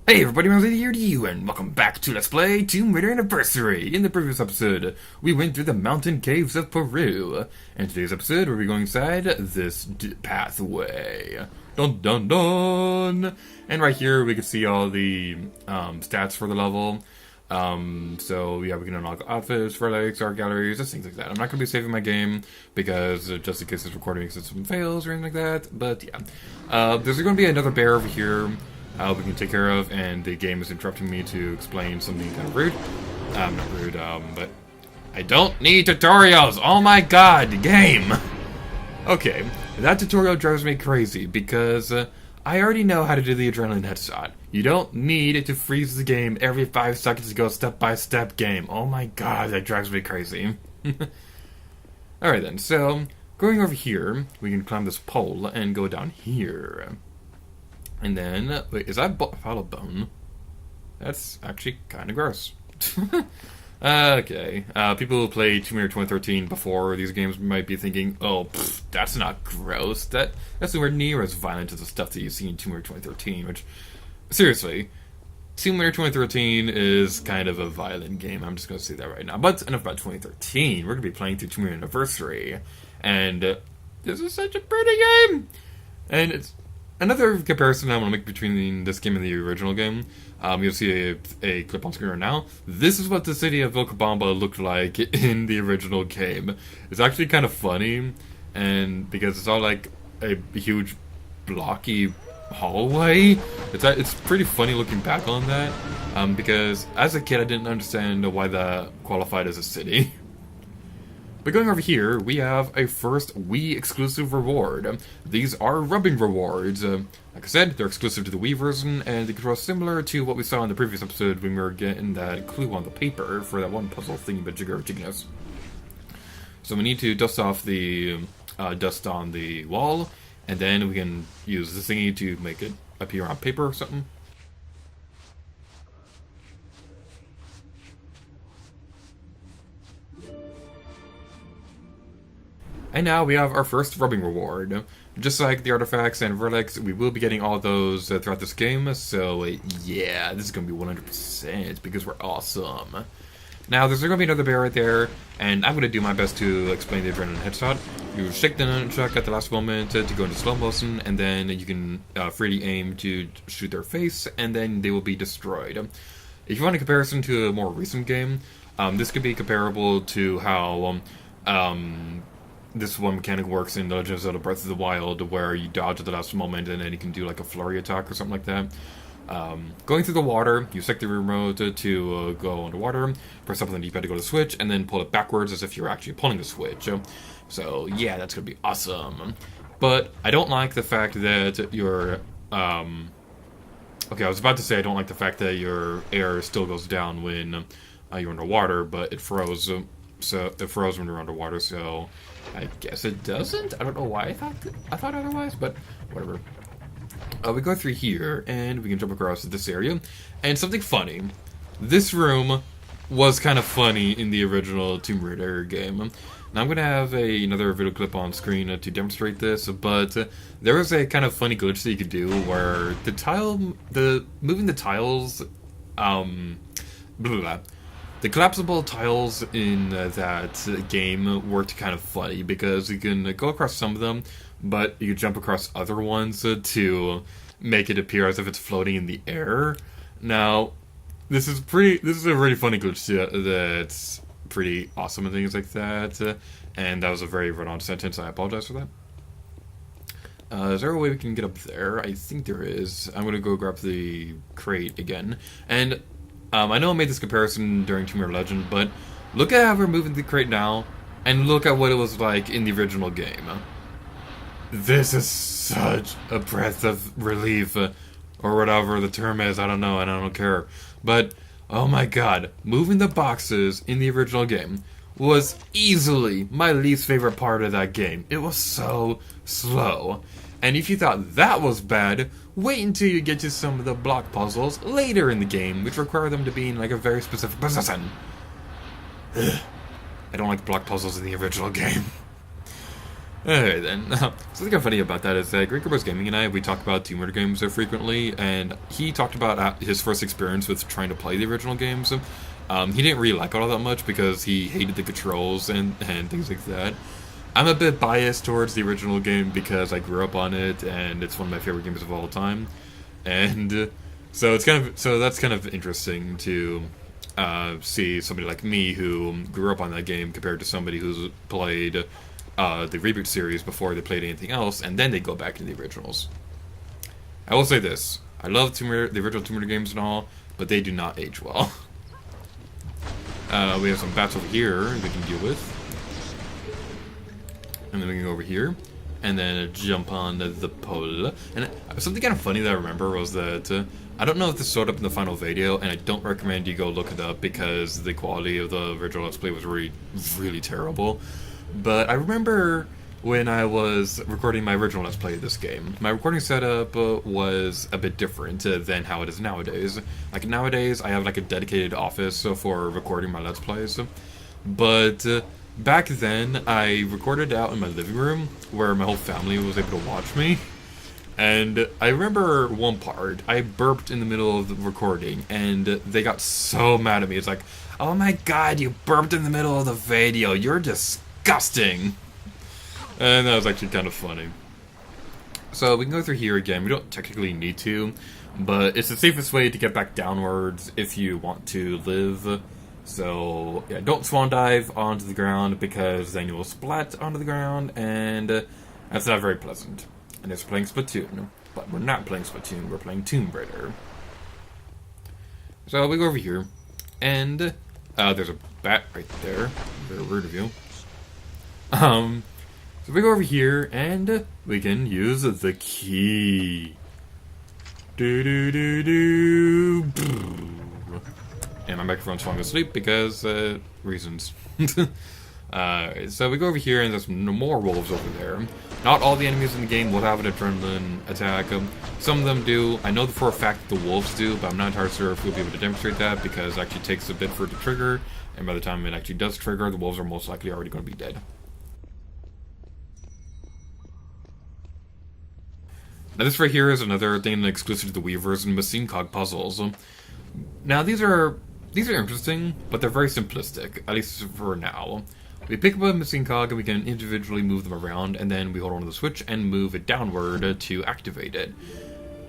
Hey everybody, I'm here to you, and welcome back to Let's Play Tomb Raider Anniversary. In the previous episode, we went through the mountain caves of Peru. In today's episode, we'll be going inside this pathway. Dun dun dun! And right here, we can see all the stats for the level. So yeah, we can unlock outfits, relics, art galleries, just things like that. I'm not going to be saving my game, because just in case this recording system fails or anything like that, but yeah. There's going to be another bear over here. We can take care of, and the game is interrupting me to explain something kind of rude. Not rude, but I don't need tutorials! Oh my god, game! Okay, that tutorial drives me crazy, because I already know how to do the adrenaline headshot. You don't need to freeze the game every 5 seconds to go step-by-step game. Oh my god, that drives me crazy. Alright then, so, going over here, we can climb this pole and go down here. And then, wait, is that hollow bone? That's actually kind of gross. Okay, people who played Tomb Raider 2013 before these games might be thinking, oh, that's not gross. That's nowhere near as violent as the stuff that you see in Tomb Raider 2013, which, seriously, Tomb Raider 2013 is kind of a violent game. I'm just going to say that right now. But enough about 2013. We're going to be playing through Tomb Raider Anniversary. And this is such a pretty game! And it's another comparison I want to make between this game and the original game. You'll see a clip on screen right now. This is what the City of Vilcabamba looked like in the original game. It's actually kind of funny, and because it's all like a huge blocky hallway. It's pretty funny looking back on that, because as a kid I didn't understand why that qualified as a city. But going over here, we have a first Wii exclusive reward. These are rubbing rewards. Like I said, they're exclusive to the Wii version, and they control similar to what we saw in the previous episode when we were getting that clue on the paper for that one puzzle thingy-majigger-jigginess. So we need to dust off the dust on the wall, and then we can use this thingy to make it appear on paper or something. And now we have our first rubbing reward. Just like the artifacts and relics, we will be getting all those throughout this game, so yeah, this is going to be 100% because we're awesome. Now, there's going to be another bear right there, and I'm going to do my best to explain the adrenaline headshot. You shake the nunchuck at the last moment to go into slow motion, and then you can freely aim to shoot their face, and then they will be destroyed. If you want a comparison to a more recent game, this could be comparable to how this one mechanic works in The Legend of Zelda Breath of the Wild, where you dodge at the last moment and then you can do like a flurry attack or something like that. Going through the water, you select the remote to go underwater, press up on the D-pad to go to the switch, and then pull it backwards as if you're actually pulling the switch. So yeah, that's going to be awesome. But I don't like the fact that your... okay, I was about to say I don't like the fact that your air still goes down when you're underwater, but it froze. So it froze when you're underwater, so I guess it doesn't? I don't know why I thought otherwise, but whatever. We go through here, and we can jump across to this area. And something funny. This room was kind of funny in the original Tomb Raider game. Now I'm going to have another video clip on screen to demonstrate this, but there was a kind of funny glitch that you could do where moving the tiles, blah, blah, blah. The collapsible tiles in that game worked kind of funny because you can go across some of them, but you can jump across other ones to make it appear as if it's floating in the air. Now, this is a really funny glitch that's pretty awesome and things like that. And that was a very run-on sentence. I apologize for that. Is there a way we can get up there? I think there is. I'm going to go grab the crate again. And I know I made this comparison during Tomb Raider Legend, but look at how we're moving the crate now, and look at what it was like in the original game. This is such a breath of relief, or whatever the term is, I don't know, and I don't care. But, oh my god, moving the boxes in the original game was easily my least favorite part of that game. It was so slow. And if you thought that was bad, wait until you get to some of the block puzzles later in the game, which require them to be in like a very specific position. Ugh. I don't like block puzzles in the original game. Okay, then. Something kind of funny about that is that Great Gamer's Gaming and I, we talk about Tomb Raider games so frequently, and he talked about his first experience with trying to play the original games. He didn't really like it all that much because he hated the controls and things like that. I'm a bit biased towards the original game because I grew up on it, and it's one of my favorite games of all time. And so that's kind of interesting to see somebody like me who grew up on that game compared to somebody who's played the reboot series before they played anything else, and then they go back to the originals. I will say this: I love the original Tomb Raider games and all, but they do not age well. We have some bats over here we can deal with. And then we can go over here, and then jump on the pole. And something kind of funny that I remember was that, I don't know if this showed up in the final video, and I don't recommend you go look it up because the quality of the original Let's Play was really, really terrible. But I remember when I was recording my original Let's Play of this game, my recording setup was a bit different than how it is nowadays. Like nowadays, I have like a dedicated office for recording my Let's Plays, but back then, I recorded out in my living room where my whole family was able to watch me. And I remember one part, I burped in the middle of the recording, and they got so mad at me. It's like, oh my god, you burped in the middle of the video, you're disgusting. And that was actually kind of funny. So we can go through here again. We don't technically need to, but it's the safest way to get back downwards if you want to live. So, yeah, don't swan dive onto the ground because then you will splat onto the ground, and that's not very pleasant. And it's playing Splatoon, but we're not playing Splatoon, we're playing Tomb Raider. So we go over here, and there's a bat right there. Very rude of you. So we go over here, and we can use the key. Do-do-do-do. And my microphone's falling asleep because, reasons. So we go over here and there's more wolves over there. Not all the enemies in the game will have an adrenaline attack. Some of them do. I know for a fact that the wolves do, but I'm not entirely sure if we'll be able to demonstrate that because it actually takes a bit for it to trigger. And by the time it actually does trigger, the wolves are most likely already going to be dead. Now this right here is another thing exclusive to the Wii version, machine cog puzzles. Now these are interesting, but they're very simplistic, at least for now. We pick up a machine cog and we can individually move them around, and then we hold on to the switch and move it downward to activate it.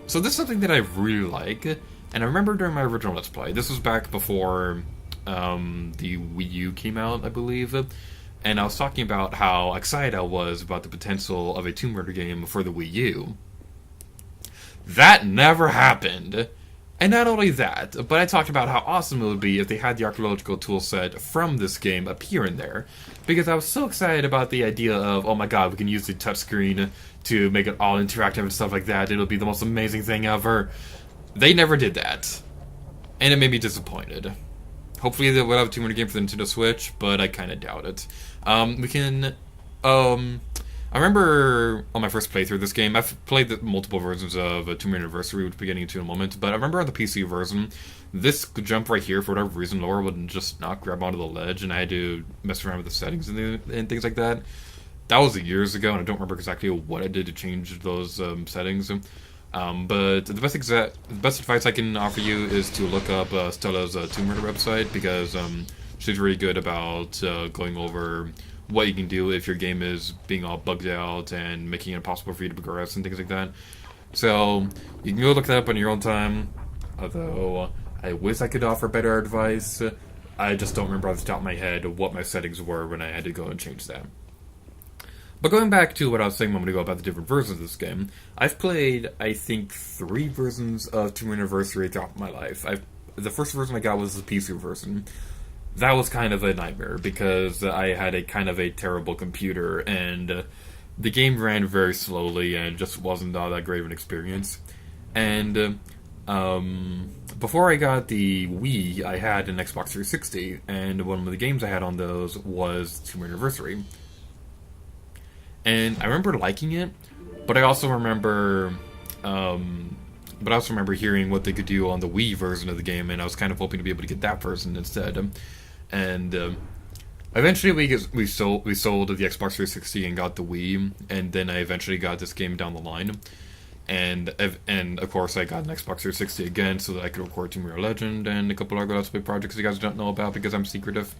So this is something that I really like, and I remember during my original Let's Play, this was back before the Wii U came out, I believe, and I was talking about how excited I was about the potential of a Tomb Raider game for the Wii U. That never happened. And not only that, but I talked about how awesome it would be if they had the archaeological toolset from this game appear in there. Because I was so excited about the idea of, oh my god, we can use the touchscreen to make it all interactive and stuff like that. It'll be the most amazing thing ever. They never did that. And it made me disappointed. Hopefully they will have a Tomb Raider game for the Nintendo Switch, but I kind of doubt it. I remember on my first playthrough of this game, I've played the multiple versions of Tomb Raider Anniversary, which we'll be getting into in a moment, but I remember on the PC version, this jump right here, for whatever reason, Laura would just not grab onto the ledge, and I had to mess around with the settings and things like that. That was years ago, and I don't remember exactly what I did to change those settings. But the best advice I can offer you is to look up Stella's Tomb Raider website, because she's really good about going over what you can do if your game is being all bugged out and making it impossible for you to progress and things like that. So you can go look that up on your own time, although I wish I could offer better advice. I just don't remember off the top of my head what my settings were when I had to go and change that. But going back to what I was saying a moment ago about the different versions of this game, I've played, I think, 3 versions of Tomb Raider Anniversary throughout my life. The first version I got was the PC version. That was kind of a nightmare because I had a kind of a terrible computer and the game ran very slowly and just wasn't all that great of an experience. And before I got the Wii, I had an Xbox 360, and one of the games I had on those was Tomb Raider Anniversary. And I remember liking it, but I also remember hearing what they could do on the Wii version of the game, and I was kind of hoping to be able to get that version instead. And Eventually, we sold the Xbox 360 and got the Wii, and then I eventually got this game down the line. And of course, I got an Xbox 360 again so that I could record Tomb Raider Legend and a couple other Let's Play projects you guys don't know about because I'm secretive.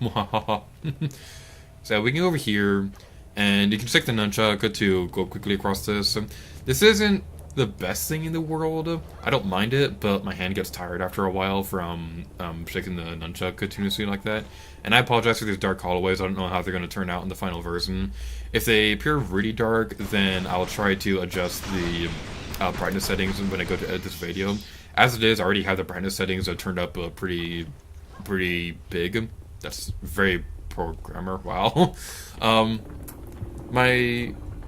So we can go over here, and you can stick the nunchuck to go quickly across this. This isn't the best thing in the world. I don't mind it, but my hand gets tired after a while from shaking the nunchuck continuously like that. And I apologize for these dark hallways. I don't know how they're going to turn out in the final version. If they appear really dark, then I'll try to adjust the brightness settings when I go to edit this video. As it is, I already have the brightness settings turned up pretty big. That's very programmer. Wow.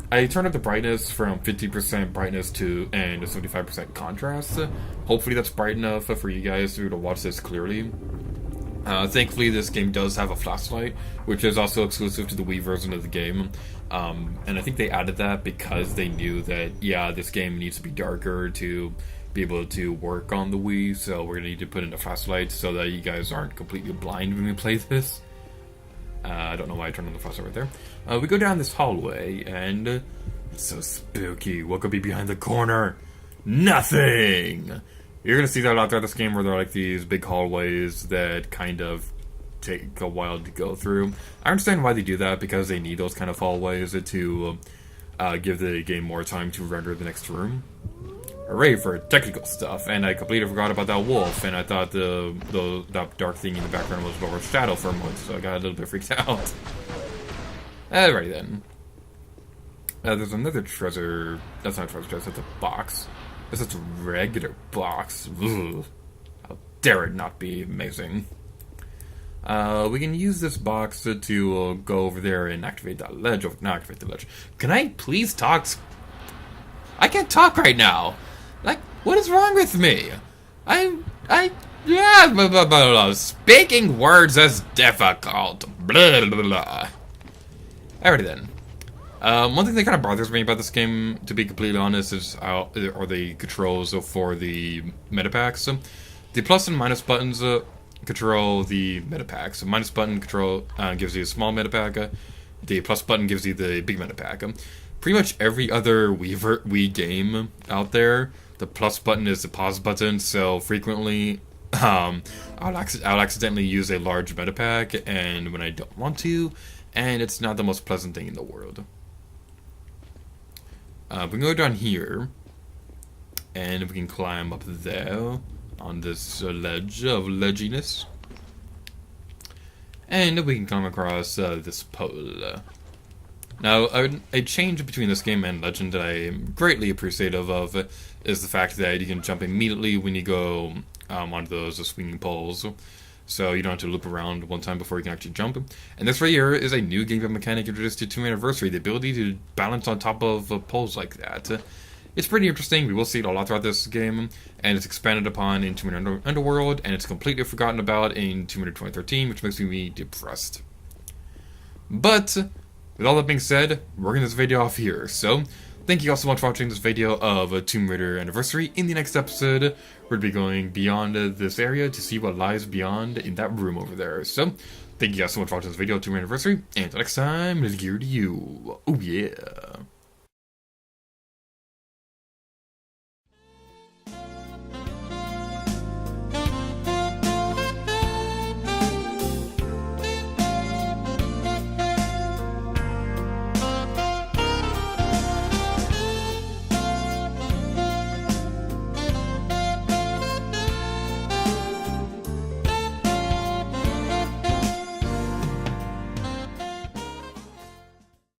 I turned up the brightness from 50% brightness to and 75% contrast. Hopefully that's bright enough for you guys to be able to watch this clearly. Thankfully, this game does have a flashlight, which is also exclusive to the Wii version of the game. And I think they added that because they knew that, yeah, this game needs to be darker to be able to work on the Wii, so we're going to need to put in a flashlight so that you guys aren't completely blind when we play this. I don't know why I turned on the flashlight right there. We go down this hallway, and it's so spooky. What could be behind the corner? Nothing! You're gonna see that a lot throughout this game where there are like these big hallways that kind of take a while to go through. I understand why they do that, because they need those kind of hallways to give the game more time to render the next room. Hooray for technical stuff, and I completely forgot about that wolf, and I thought that dark thing in the background was Laura's shadow for a moment, so I got a little bit freaked out. Alrighty then. There's another treasure. That's not a treasure chest, that's a box. It's just a regular box. Ugh. How dare it not be amazing. We can use this box to go over there and activate that ledge. Not activate the ledge. Can I please talk? I can't talk right now. Like, what is wrong with me? Yeah, blah, blah, blah, blah. Speaking words is difficult. Blah, blah, blah. Alrighty then. One thing that kind of bothers me about this game, to be completely honest, are the controls for the metapacks. The plus and minus buttons control the metapacks. The minus button gives you a small metapack. The plus button gives you the big metapack. Pretty much every other Wii game out there, the plus button is the pause button, so frequently I'll accidentally use a large metapack and when I don't want to, and it's not the most pleasant thing in the world. We can go down here, and we can climb up there on this ledge of ledginess. And we can come across this pole. Now, a change between this game and Legend that I am greatly appreciative of is the fact that you can jump immediately when you go onto those swinging poles. So you don't have to loop around one time before you can actually jump. And this right here is a new gameplay mechanic introduced to 2 Anniversary, the ability to balance on top of poles like that. It's pretty interesting. We will see it a lot throughout this game, and it's expanded upon in Tomb Raider Underworld, and it's completely forgotten about in Tomb Raider 2013, which makes me depressed. But with all that being said, we're going to this video off here. So, thank you all so much for watching this video of Tomb Raider Anniversary. In the next episode, we're going to be going beyond this area to see what lies beyond in that room over there. So, thank you guys so much for watching this video of Tomb Raider Anniversary. And until next time, let's gear to you. Oh yeah.